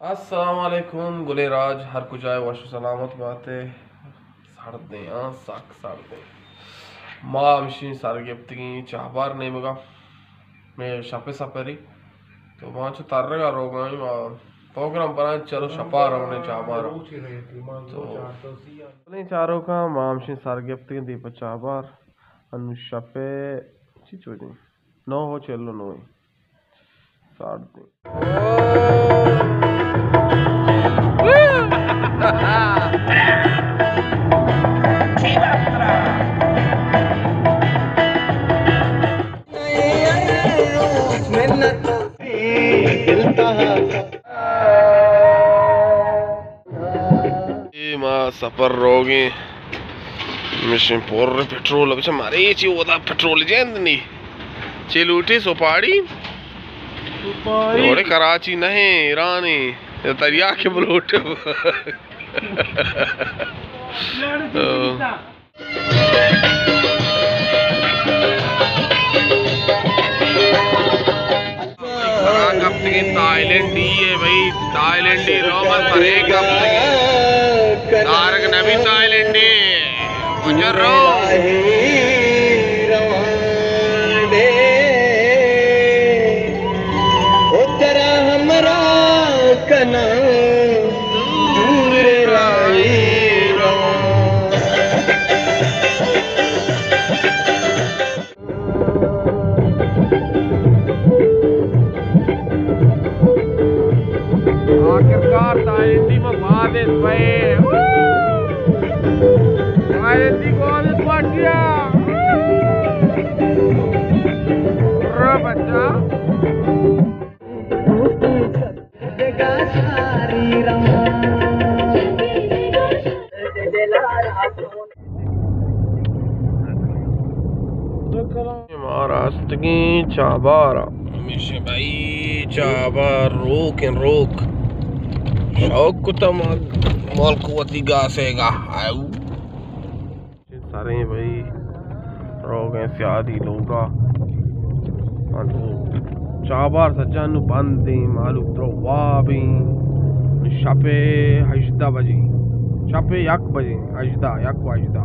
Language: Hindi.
अस्सलाम वालेकुम गुले राज हर कुछ आए वश सलामत बातें साड़ते साक साड़ते माँ मशीन सार गिफ्तगी चाहबार नहीं मगा मैं शपे सपरी तो वहाँ से तारेगा रोगा प्रोग्राम पर चलो शपा रोने चाहबार तो नहीं चारों का माँ मशीन सार गिफ्तगी दीप चाहबार अनु शपे चीज हो नो हो चलो नो साड़ते सफर रोगे मिशन पोर पेट्रोल अब मारे ची ओदा पेट्रोल जेंद नी चिलूटी सोपाड़ी थोड़े कराची नहीं ईरानी दरिया के बलोट थाईलैंड है भाई थाईलैंडी रोमन पर एक तारक नबी थाईलैंडी गुजर रो तेरा हमरा कना दूर राई आखिरकार थाईलैंडी में बादेश भाई थाईलैंडी को आदेश बढ़ गया बच्चा महाराष्ट्र की चाबार हमेशा भाई चाबार रोक एंड रोक शौक को तो मॉल कुवती गासेगा आयु सारे भाई रोग हैं सियादी लोगा चाबार सज्जन बंदी मालूम तो वाबी शपे हजदा बजे शपे यक बजे हजदा यक वजदा